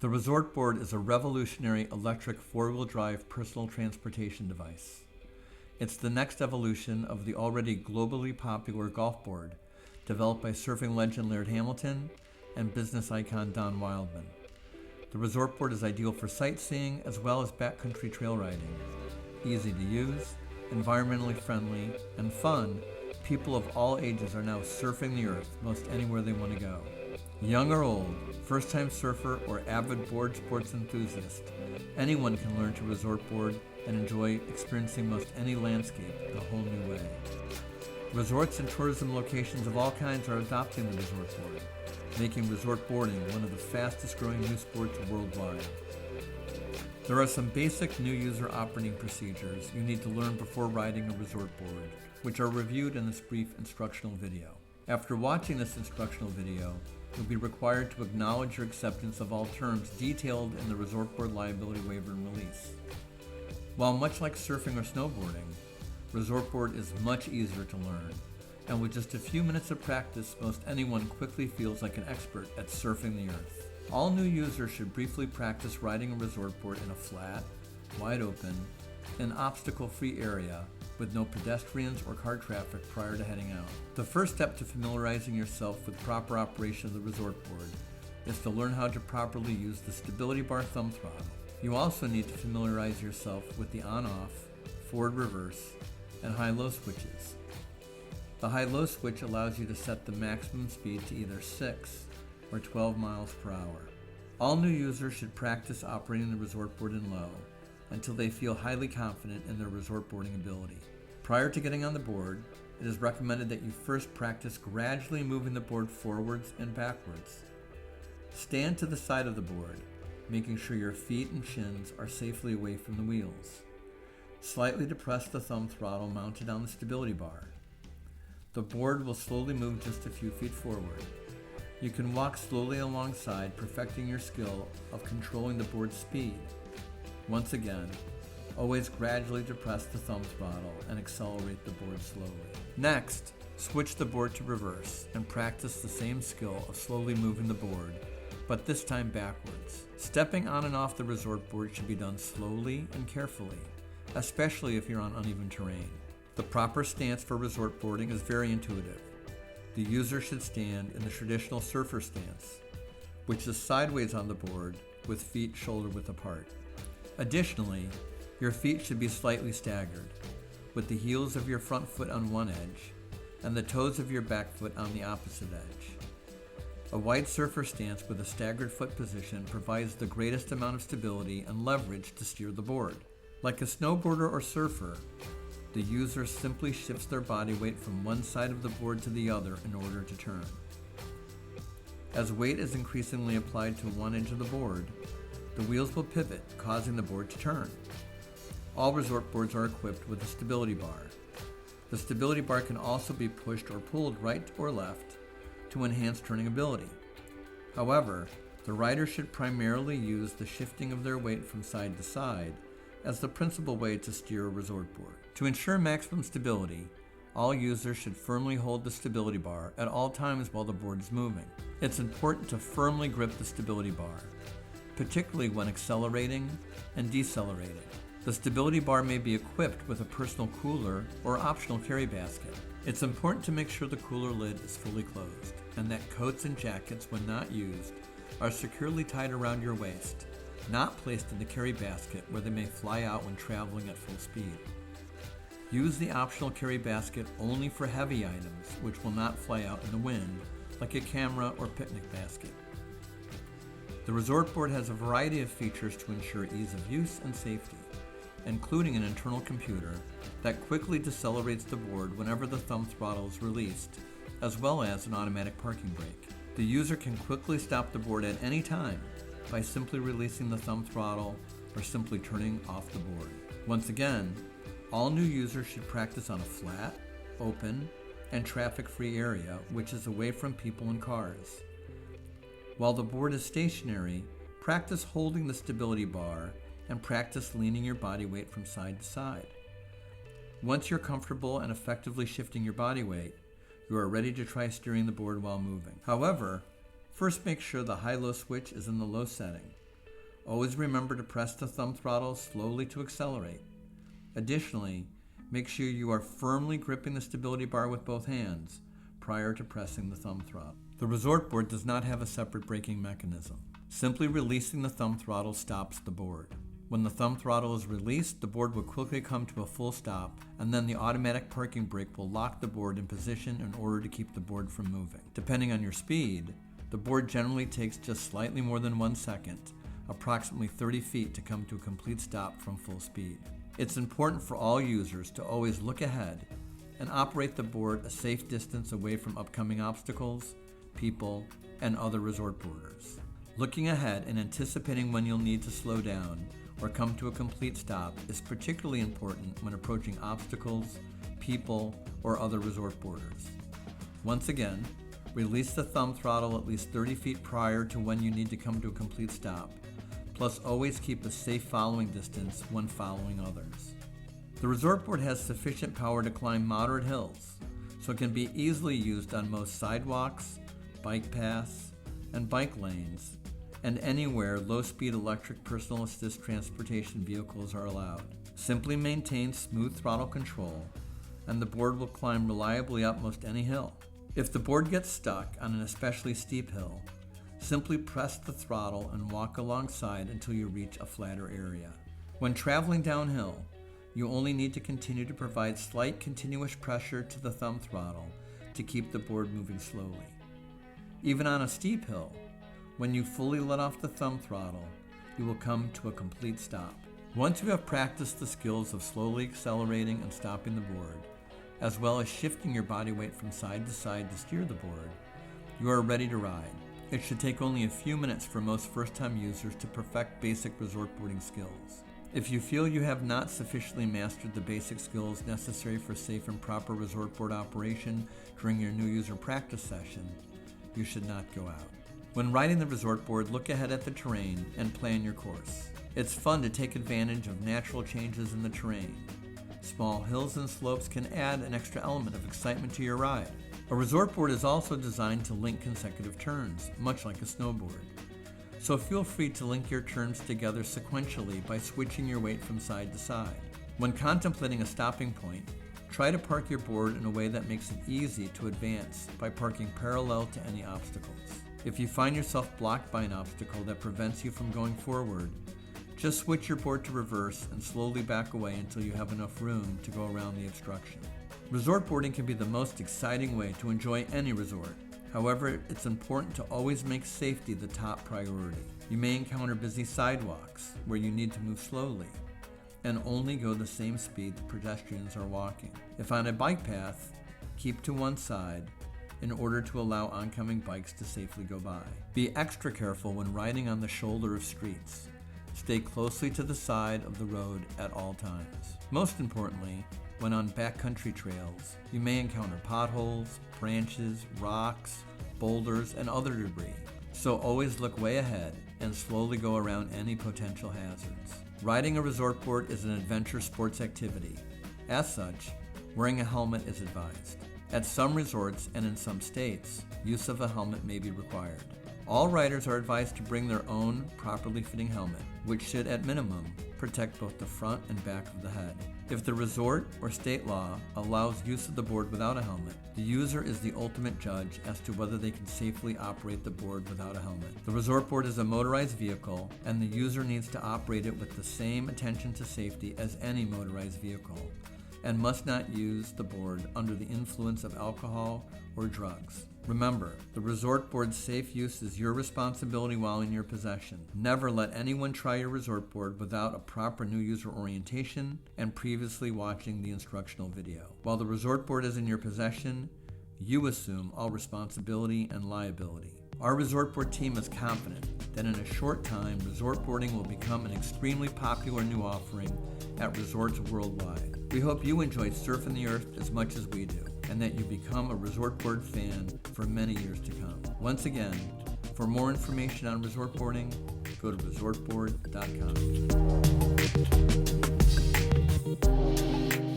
The ResortBoard is a revolutionary electric four-wheel drive personal transportation device. It's the next evolution of the already globally popular Golfboard, developed by surfing legend Laird and business icon Don Wildman. The ResortBoard is ideal for sightseeing as well as backcountry trail riding. Easy to use, environmentally friendly, and fun, people of all ages are now surfing the earth most anywhere they want to go. Young or old, first-time surfer or avid board sports enthusiast, anyone can learn to ResortBoard and enjoy experiencing most any landscape in a whole new way. Resorts and tourism locations of all kinds are adopting the ResortBoard, making ResortBoarding one of the fastest growing new sports worldwide. There are some basic new user operating procedures you need to learn before riding a ResortBoard, which are reviewed in this brief instructional video. After watching this instructional video, you'll be required to acknowledge your acceptance of all terms detailed in the ResortBoard liability waiver and release. While much like surfing or snowboarding, ResortBoard is much easier to learn, and with just a few minutes of practice, most anyone quickly feels like an expert at surfing the earth. All new users should briefly practice riding a ResortBoard in a flat, wide open, and obstacle-free area with no pedestrians or car traffic prior to heading out. The first step to familiarizing yourself with proper operation of the ResortBoard is to learn how to properly use the stability bar thumb throttle. You also need to familiarize yourself with the on-off, forward-reverse, and high-low switches. The high-low switch allows you to set the maximum speed to either 6 or 12 miles per hour. All new users should practice operating the ResortBoard in low until they feel highly confident in their ResortBoarding ability. Prior to getting on the board, it is recommended that you first practice gradually moving the board forwards and backwards. Stand to the side of the board, making sure your feet and shins are safely away from the wheels. Slightly depress the thumb throttle mounted on the stability bar. The board will slowly move just a few feet forward. You can walk slowly alongside, perfecting your skill of controlling the board's speed. Once again, always gradually depress the thumb throttle and accelerate the board slowly. Next, switch the board to reverse and practice the same skill of slowly moving the board, but this time backwards. Stepping on and off the ResortBoard should be done slowly and carefully, especially if you're on uneven terrain. The proper stance for ResortBoarding is very intuitive. The user should stand in the traditional surfer stance, which is sideways on the board with feet shoulder-width apart. Additionally, your feet should be slightly staggered, with the heels of your front foot on one edge and the toes of your back foot on the opposite edge. A wide surfer stance with a staggered foot position provides the greatest amount of stability and leverage to steer the board. Like a snowboarder or surfer, the user simply shifts their body weight from one side of the board to the other in order to turn. As weight is increasingly applied to one edge of the board, the wheels will pivot, causing the board to turn. All ResortBoards are equipped with a stability bar. The stability bar can also be pushed or pulled right or left to enhance turning ability. However, the rider should primarily use the shifting of their weight from side to side as the principal way to steer a ResortBoard. To ensure maximum stability, all users should firmly hold the stability bar at all times while the board is moving. It's important to firmly grip the stability bar, particularly when accelerating and decelerating. The stability bar may be equipped with a personal cooler or optional carry basket. It's important to make sure the cooler lid is fully closed and that coats and jackets, when not used, are securely tied around your waist, not placed in the carry basket where they may fly out when traveling at full speed. Use the optional carry basket only for heavy items which will not fly out in the wind, like a camera or picnic basket. The ResortBoard has a variety of features to ensure ease of use and safety, including an internal computer that quickly decelerates the board whenever the thumb throttle is released, as well as an automatic parking brake. The user can quickly stop the board at any time by simply releasing the thumb throttle or simply turning off the board. Once again, all new users should practice on a flat, open, and traffic-free area which is away from people and cars. While the board is stationary, practice holding the stability bar and practice leaning your body weight from side to side. Once you're comfortable and effectively shifting your body weight, you are ready to try steering the board while moving. However, first make sure the high-low switch is in the low setting. Always remember to press the thumb throttle slowly to accelerate. Additionally, make sure you are firmly gripping the stability bar with both hands prior to pressing the thumb throttle. The ResortBoard does not have a separate braking mechanism. Simply releasing the thumb throttle stops the board. When the thumb throttle is released, the board will quickly come to a full stop, and then the automatic parking brake will lock the board in position in order to keep the board from moving. Depending on your speed, the board generally takes just slightly more than 1 second, approximately 30 feet, to come to a complete stop from full speed. It's important for all users to always look ahead and operate the board a safe distance away from upcoming obstacles, people, and other resort boarders. Looking ahead and anticipating when you'll need to slow down or come to a complete stop is particularly important when approaching obstacles, people, or other resort boarders. Once again, release the thumb throttle at least 30 feet prior to when you need to come to a complete stop, plus always keep a safe following distance when following others. The ResortBoard has sufficient power to climb moderate hills, so it can be easily used on most sidewalks, bike paths, and bike lanes, and anywhere low-speed electric personal assist transportation vehicles are allowed. Simply maintain smooth throttle control, and the board will climb reliably up most any hill. If the board gets stuck on an especially steep hill, simply press the throttle and walk alongside until you reach a flatter area. When traveling downhill, you only need to continue to provide slight continuous pressure to the thumb throttle to keep the board moving slowly. Even on a steep hill, when you fully let off the thumb throttle, you will come to a complete stop. Once you have practiced the skills of slowly accelerating and stopping the board, as well as shifting your body weight from side to side to steer the board, you are ready to ride. It should take only a few minutes for most first-time users to perfect basic resort boarding skills. If you feel you have not sufficiently mastered the basic skills necessary for safe and proper resort board operation during your new user practice session, you should not go out. When riding the resort board, look ahead at the terrain and plan your course. It's fun to take advantage of natural changes in the terrain. Small hills and slopes can add an extra element of excitement to your ride. A resort board is also designed to link consecutive turns, much like a snowboard. So feel free to link your turns together sequentially by switching your weight from side to side. When contemplating a stopping point, try to park your board in a way that makes it easy to advance by parking parallel to any obstacles. If you find yourself blocked by an obstacle that prevents you from going forward, just switch your board to reverse and slowly back away until you have enough room to go around the obstruction. Resort boarding can be the most exciting way to enjoy any resort. However, it's important to always make safety the top priority. You may encounter busy sidewalks where you need to move slowly and only go the same speed the pedestrians are walking. If on a bike path, keep to one side in order to allow oncoming bikes to safely go by. Be extra careful when riding on the shoulder of streets. Stay closely to the side of the road at all times. Most importantly, when on backcountry trails, you may encounter potholes, branches, rocks, boulders, and other debris. So always look way ahead and slowly go around any potential hazards. Riding a resort board is an adventure sports activity. As such, wearing a helmet is advised. At some resorts and in some states, use of a helmet may be required. All riders are advised to bring their own properly fitting helmet, which should at minimum protect both the front and back of the head. If the resort or state law allows use of the board without a helmet, the user is the ultimate judge as to whether they can safely operate the board without a helmet. The resort board is a motorized vehicle, and the user needs to operate it with the same attention to safety as any motorized vehicle, and must not use the board under the influence of alcohol or drugs. Remember, the resort board's safe use is your responsibility while in your possession. Never let anyone try your resort board without a proper new user orientation and previously watching the instructional video. While the resort board is in your possession, you assume all responsibility and liability. Our resort board team is confident that in a short time, resort boarding will become an extremely popular new offering at resorts worldwide. We hope you enjoyed surfing the earth as much as we do, and that you become a resort board fan for many years to come. Once again, for more information on resort boarding, go to resortboard.com.